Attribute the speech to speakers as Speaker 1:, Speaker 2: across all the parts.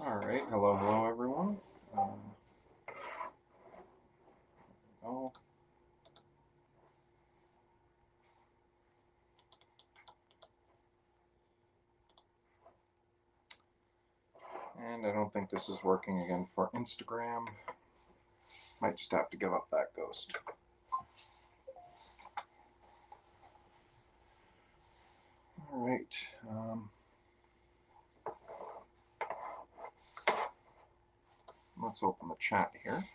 Speaker 1: Alright, hello everyone. Oh, and I don't think this is working again for Instagram. Might just have to give up that ghost. Alright, let's open the chat here.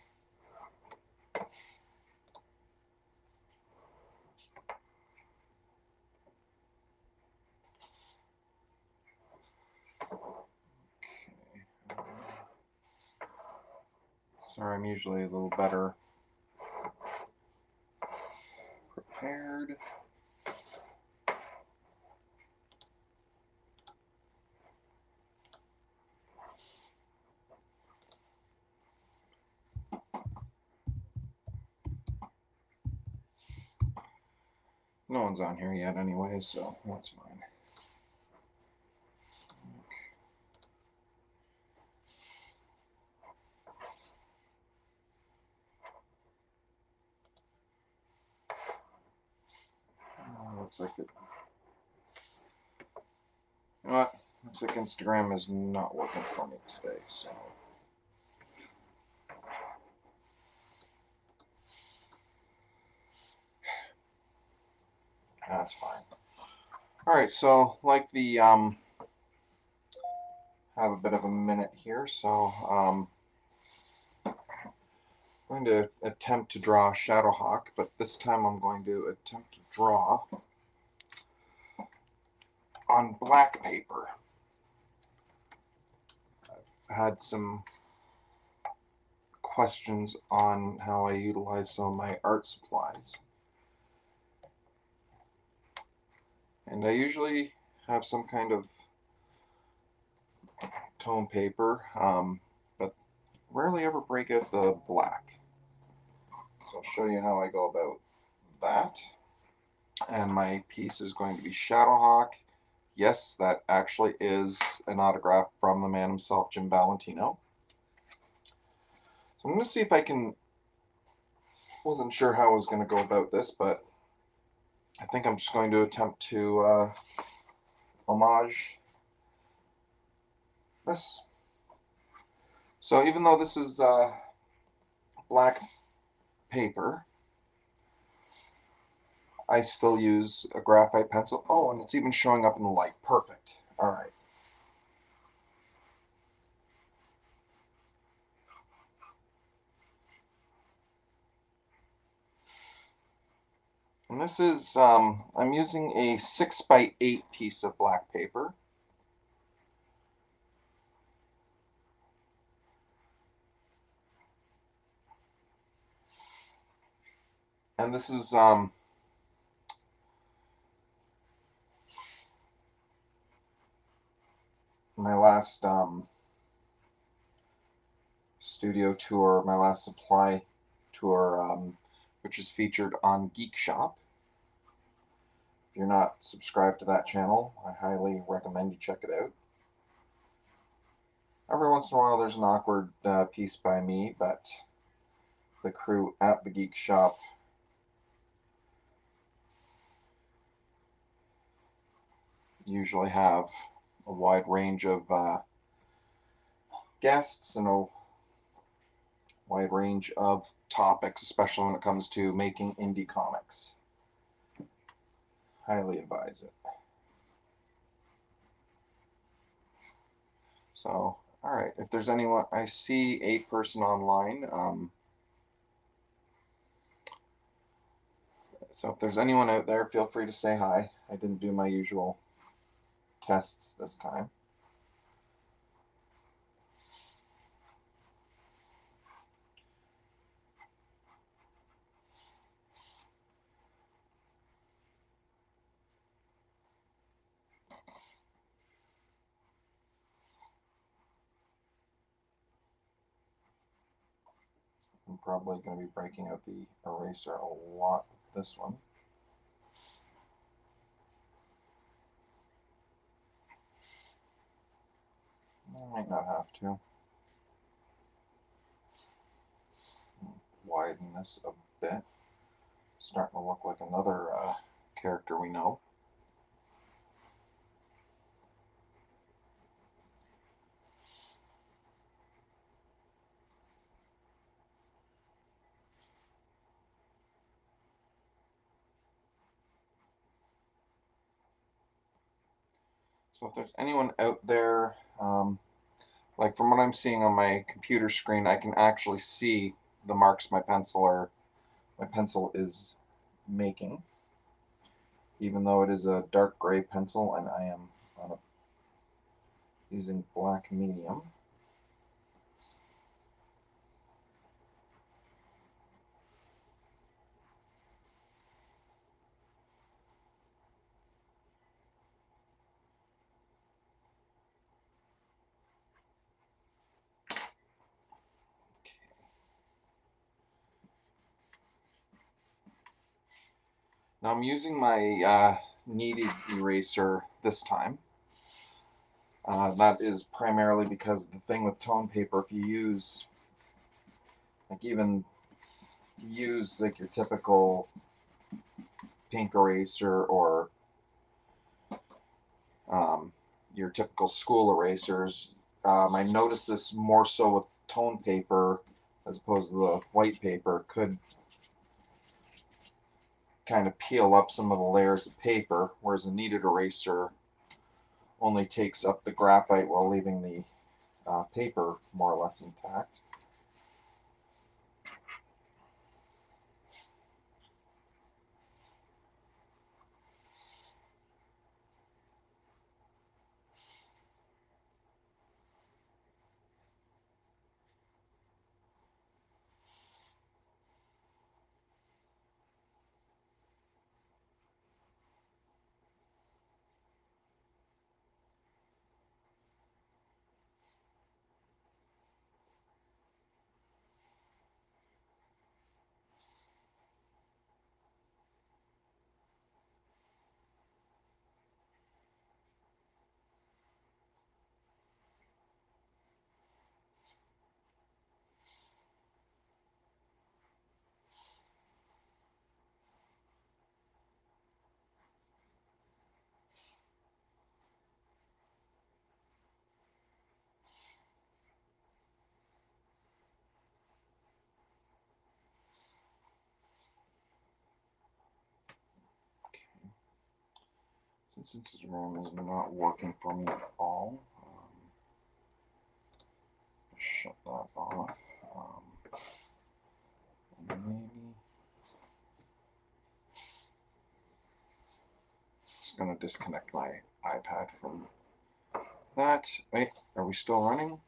Speaker 1: Sorry, I'm usually a little better prepared. No one's on here yet anyway, so that's fine. Looks like it. You know what? Looks like Instagram is not working for me today, so. That's fine. Alright, so like have a bit of a minute here, so I'm going to attempt to draw Shadowhawk, but this time I'm going to attempt to draw on black paper. I've had some questions on how I utilize some of my art supplies. And I usually have some kind of tone paper, but rarely ever break out the black. So I'll show you how I go about that. And my piece is going to be Shadowhawk. Yes, that actually is an autograph from the man himself, Jim Valentino. So I'm going to see if I can, wasn't sure how I was going to go about this, but I think I'm just going to attempt to homage this. So even though this is black paper, I still use a graphite pencil. Oh, and it's even showing up in the light. Perfect. All right. And this is, I'm using a 6x8 piece of black paper. And this is my last studio tour, my last supply tour, which is featured on Geek Shop. If you're not subscribed to that channel, I highly recommend you check it out. Every once in a while there's an awkward piece by me, but the crew at the Geek Shop usually have a wide range of guests and a wide range of topics, especially when it comes to making indie comics. Highly advise it. So, all right, if there's anyone, I see a person online. So if there's anyone out there, feel free to say hi. I didn't do my usual tests this time. I'm probably going to be breaking out the eraser a lot with this one. I might not have to. Widen this a bit. Starting to look like another character we know. So if there's anyone out there, like from what I'm seeing on my computer screen, I can actually see the marks my pencil is making, even though it is a dark gray pencil and I am using black medium. Now I'm using my kneaded eraser this time. That is primarily because the thing with tone paper, if you use, like even use like your typical pink eraser or your typical school erasers, I noticed this more so with tone paper as opposed to the white paper, could kind of peel up some of the layers of paper, whereas a kneaded eraser only takes up the graphite while leaving the paper more or less intact. Since Instagram is not working for me at all, shut that off. Maybe just gonna disconnect my iPad from that. Wait, are we still running?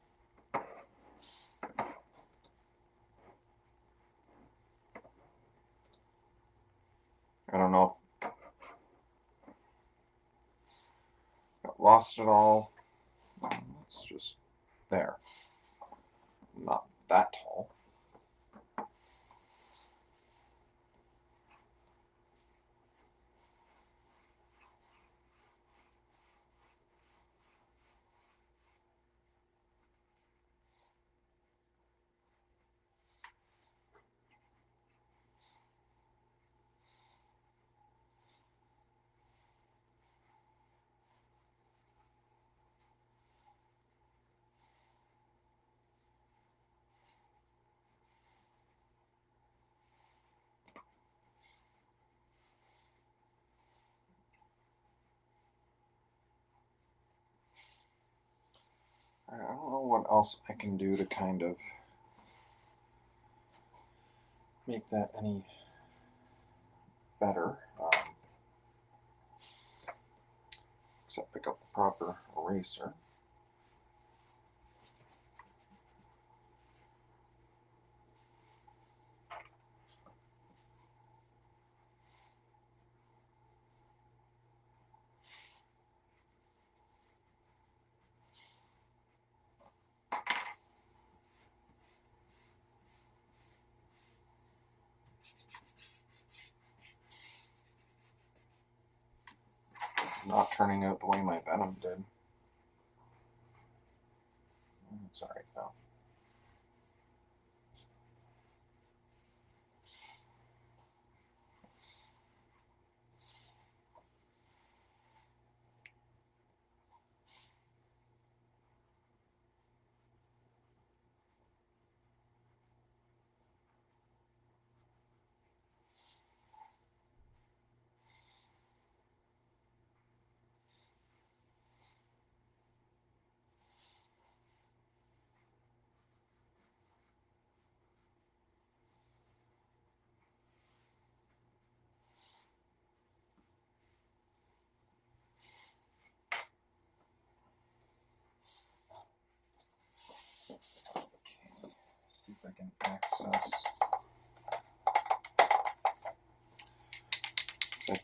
Speaker 1: I don't know if got lost at all. It's just there. Not that tall. I don't know what else I can do to kind of make that any better, except pick up the proper eraser. This is not turning out the way my Venom did. It's all right though. See if I can access. I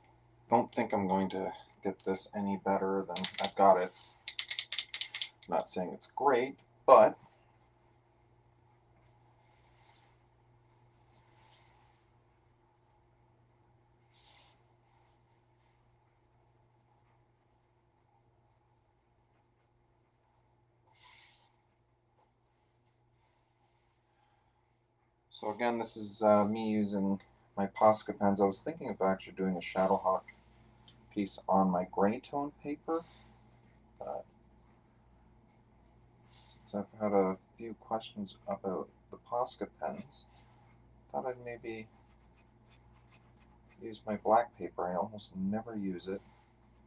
Speaker 1: don't think I'm going to get this any better than I've got it. I'm not saying it's great, but so again, this is me using my Posca pens. I was thinking of actually doing a Shadowhawk piece on my gray tone paper. So I've had a few questions about the Posca pens. Thought I'd maybe use my black paper. I almost never use it.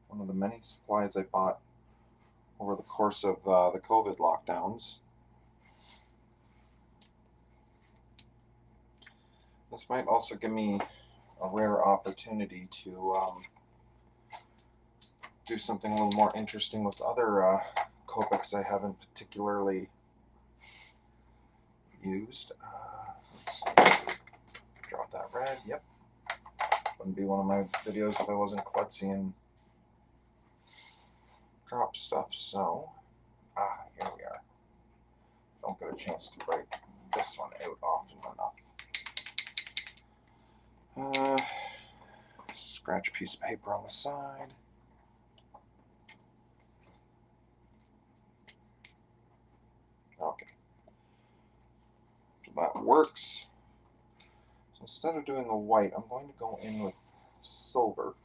Speaker 1: One of the many supplies I bought over the course of the COVID lockdowns. This might also give me a rare opportunity to do something a little more interesting with other Copics I haven't particularly used. Let's see. Drop that red. Yep. Wouldn't be one of my videos if I wasn't klutzy and drop stuff. So, here we are. Don't get a chance to break this one out often enough. Scratch piece of paper on the side. Okay. So that works. So instead of doing a white, I'm going to go in with silver.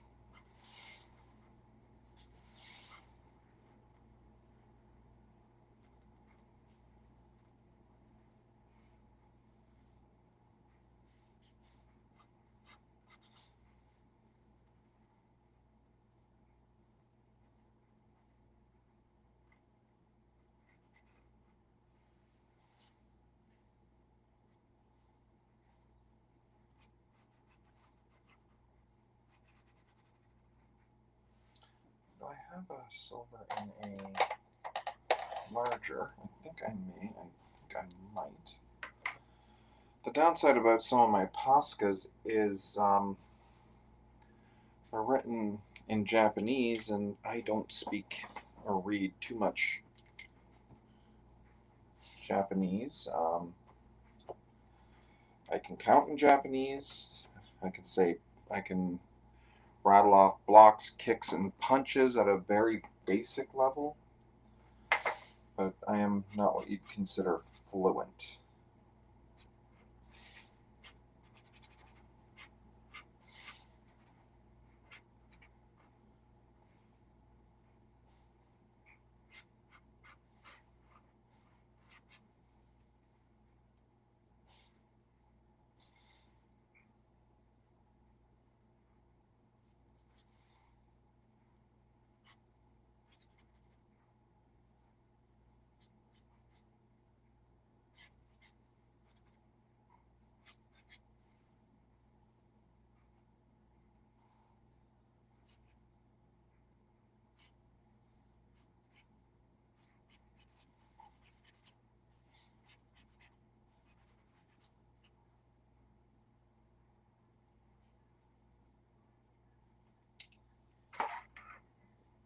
Speaker 1: Do I have a silver in a larger? I think I may. I think I might. The downside about some of my Poscas is they're written in Japanese, and I don't speak or read too much Japanese. I can count in Japanese. I can rattle off blocks, kicks, and punches at a very basic level, but I am not what you'd consider fluent.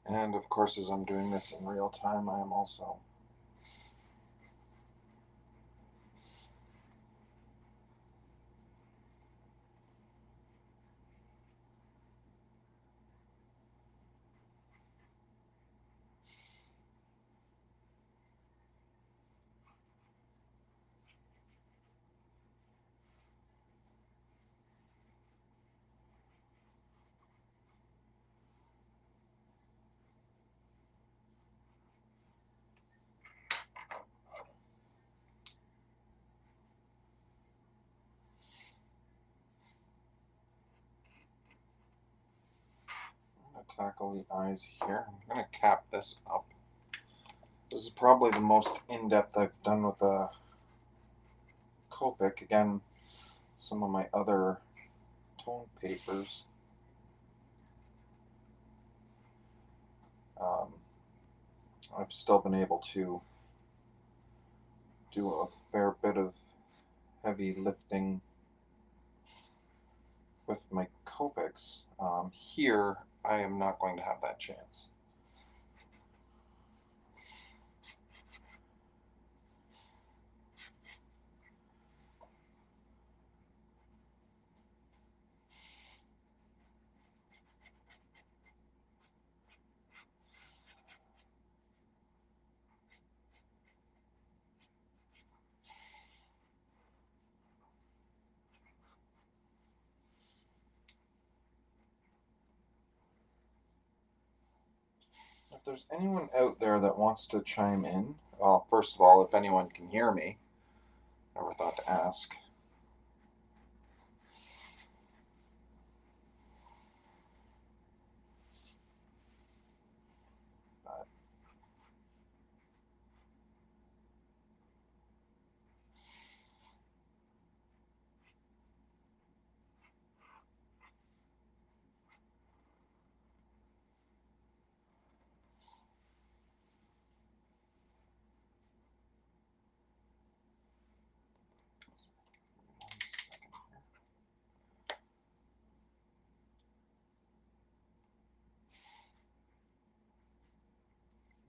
Speaker 1: And of course, as I'm doing this in real time, I am also tackle the eyes here. I'm going to cap this up. This is probably the most in-depth I've done with a Copic. Again, some of my other tone papers. I've still been able to do a fair bit of heavy lifting with my Copics. Here, I am not going to have that chance. If there's anyone out there that wants to chime in, well, first of all, if anyone can hear me, never thought to ask. But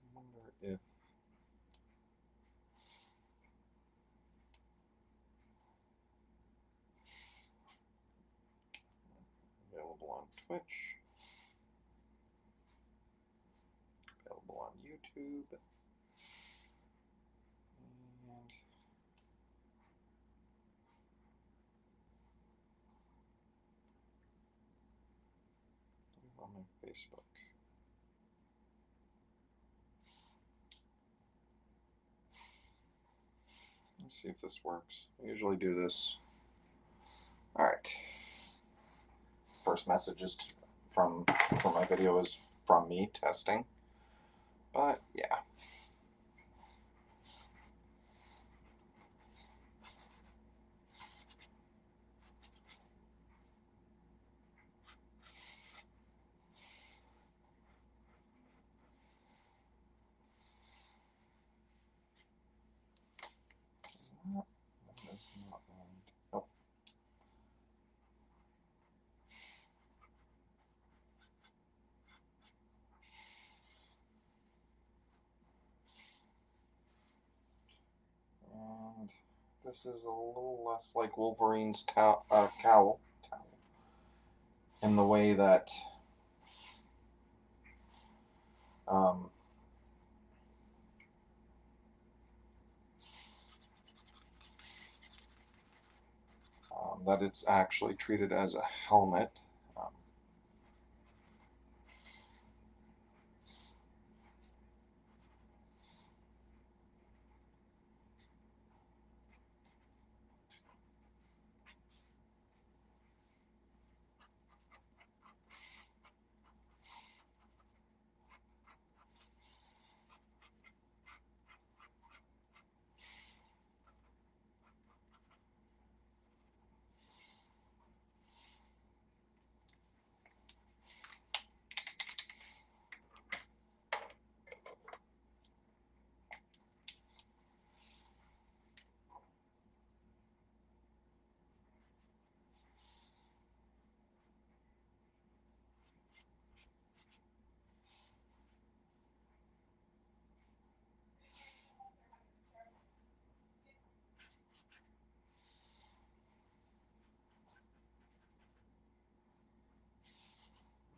Speaker 1: I wonder if available on Twitch, available on YouTube, and on my Facebook. Let's see if this works. I usually do this. All right. First message is from my video is from me testing. But yeah. Oh. And this is a little less like Wolverine's cowl in the way that that it's actually treated as a helmet.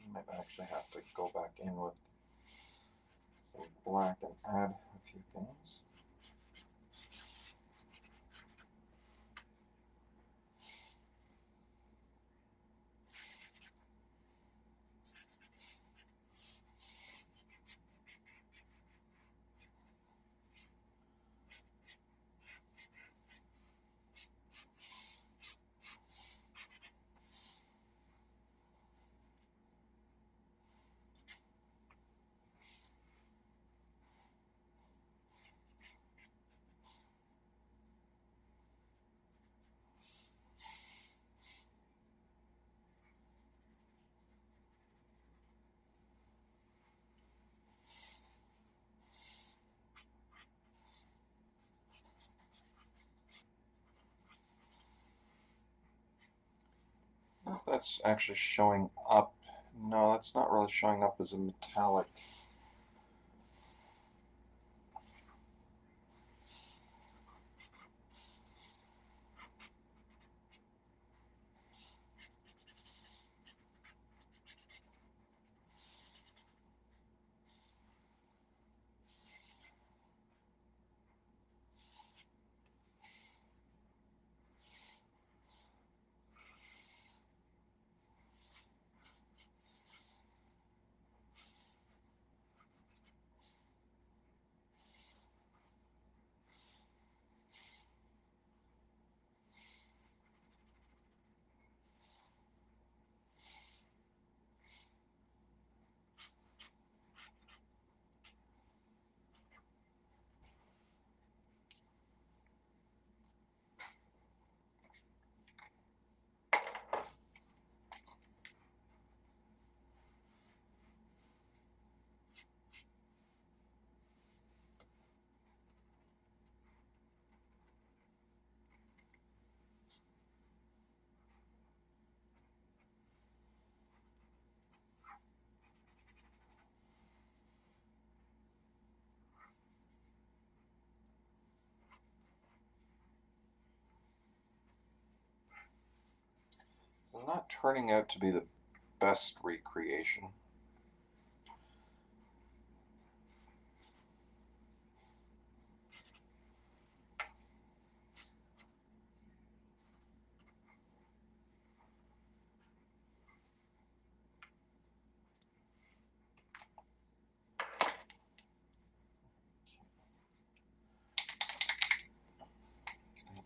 Speaker 1: You might actually have to go back in with some black and add a few things. if that's actually showing up. No, that's not really showing up as a metallic. It's not turning out to be the best recreation.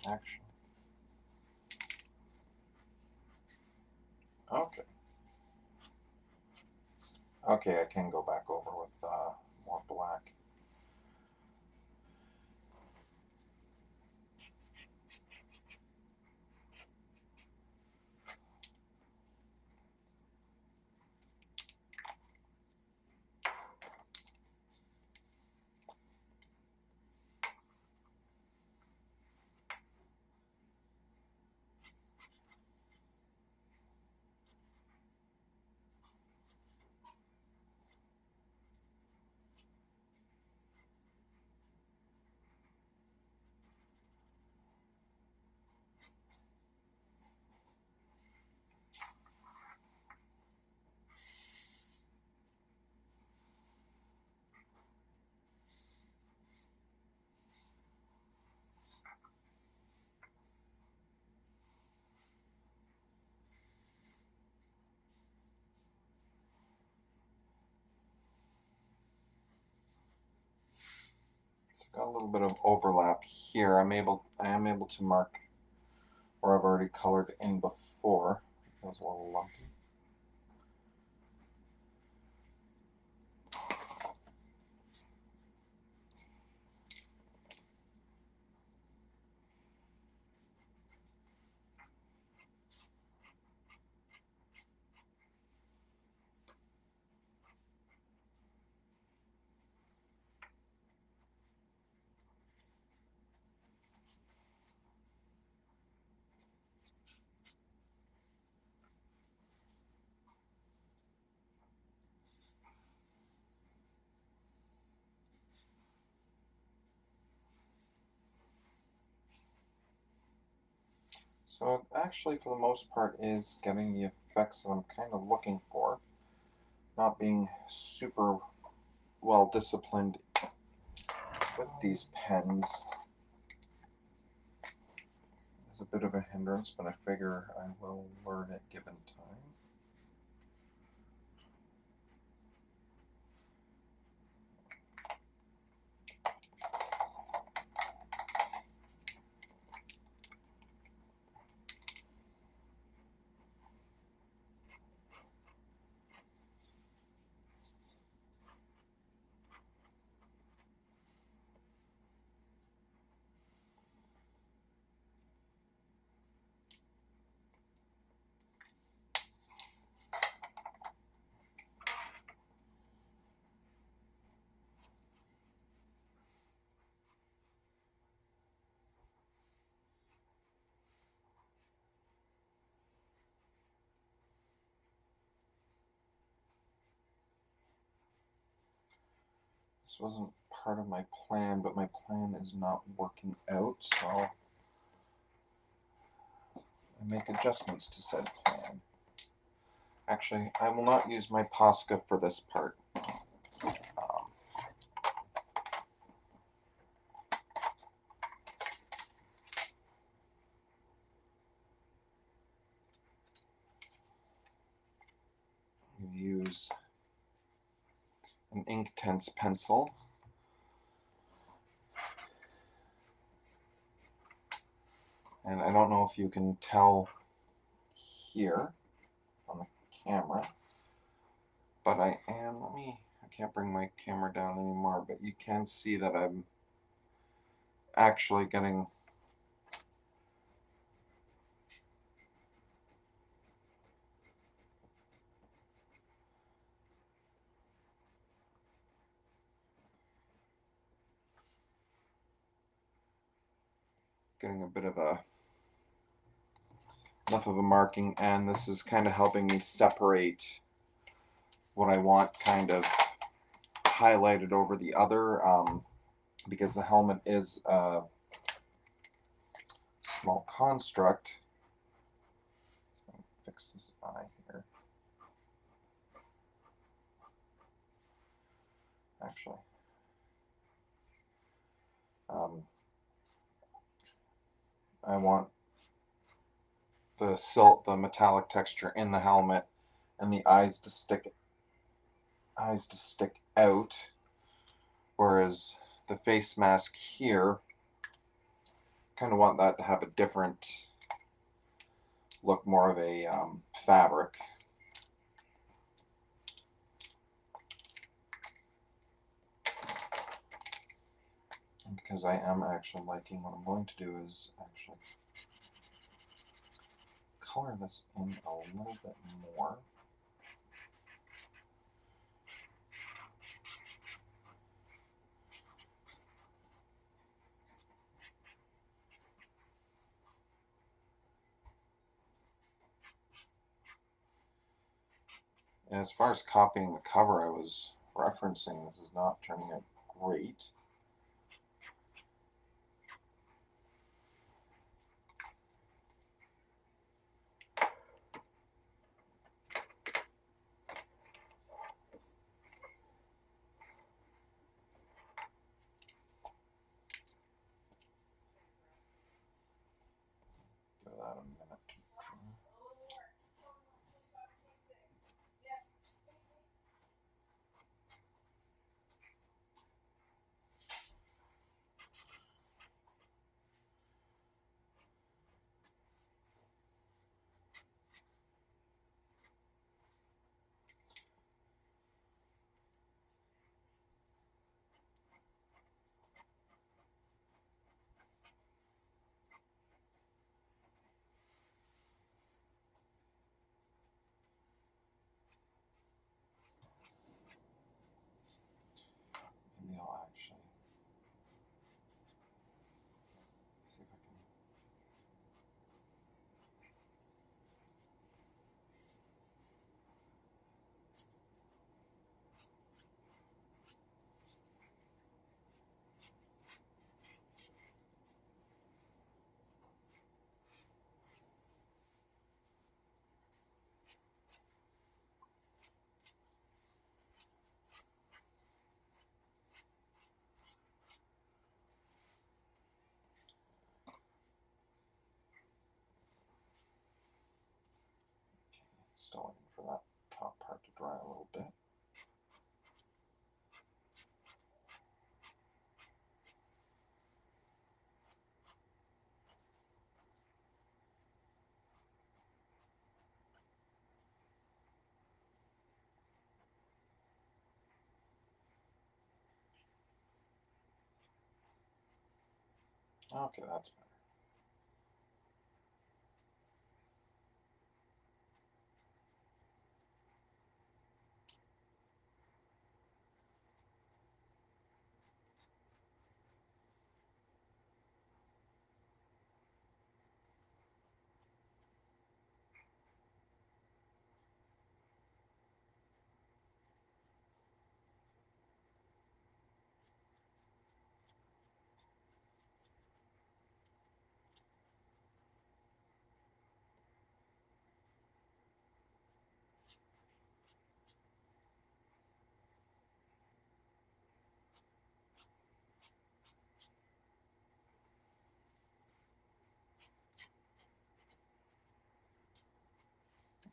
Speaker 1: Action. Okay. Okay, I can go back over with more black. Got a little bit of overlap here. I am able to mark where I've already colored in before. It was a little lumpy. So it actually, for the most part, is getting the effects that I'm kind of looking for. Not being super well disciplined with these pens is a bit of a hindrance, but I figure I will learn it given time. This wasn't part of my plan, but my plan is not working out, so I make adjustments to said plan. Actually, I will not use my Posca for this part. Use an Inktense pencil. And I don't know if you can tell here on the camera, but I can't bring my camera down anymore, but you can see that I'm actually getting a bit of enough of a marking, and this is kind of helping me separate what I want kind of highlighted over the other, because the helmet is a small construct. Fix this eye here. Actually, I want the metallic texture in the helmet, and the eyes to stick out, whereas the face mask here, kind of want that to have a different look, more of a fabric. And because I am actually liking, what I'm going to do is actually color this in a little bit more. And as far as copying the cover I was referencing, this is not turning out great. Give that a minute to dry. Maybe I'll actually see if I can. Still waiting for that top part to dry a little bit. Okay, that's better.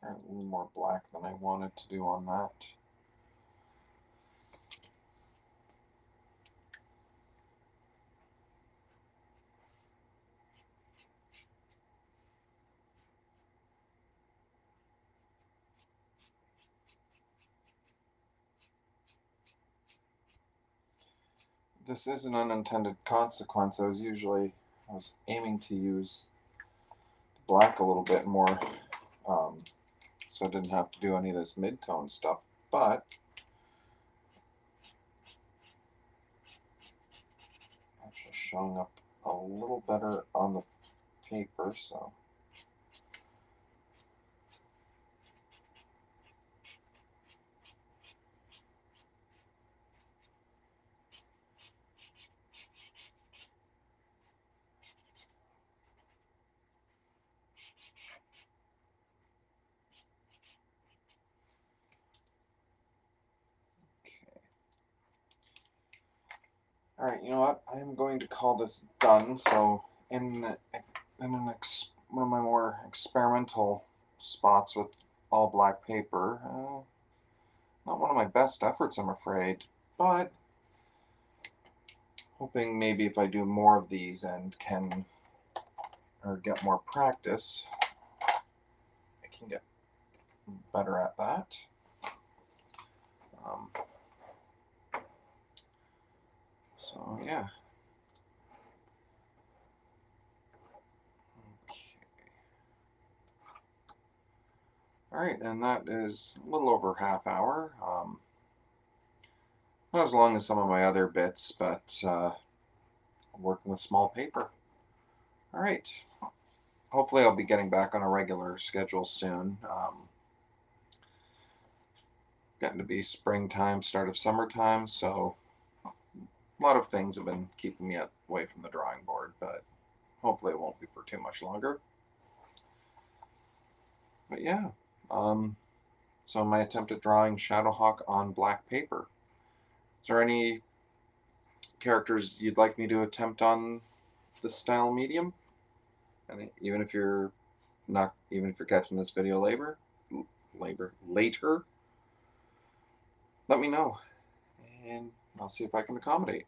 Speaker 1: A little more black than I wanted to do on that. This is an unintended consequence. I was aiming to use black a little bit more, so I didn't have to do any of this mid-tone stuff, but actually showing up a little better on the paper, so. All right, you know what? I am going to call this done. So in one of my more experimental spots with all black paper, not one of my best efforts, I'm afraid, but hoping maybe if I do more of these and can or get more practice, I can get better at that. So yeah. All right, and that is a little over half hour. Not as long as some of my other bits, but I'm working with small paper. All right. Hopefully I'll be getting back on a regular schedule soon. Getting to be springtime, start of summertime, so a lot of things have been keeping me away from the drawing board, but hopefully it won't be for too much longer. But yeah, so my attempt at drawing Shadowhawk on black paper. Is there any characters you'd like me to attempt on this style medium? And even if you're catching this video later, let me know, and I'll see if I can accommodate.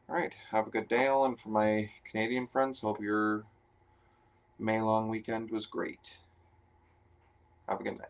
Speaker 1: All right, have a good day, all, and for my Canadian friends, hope your May long weekend was great. Have a good night.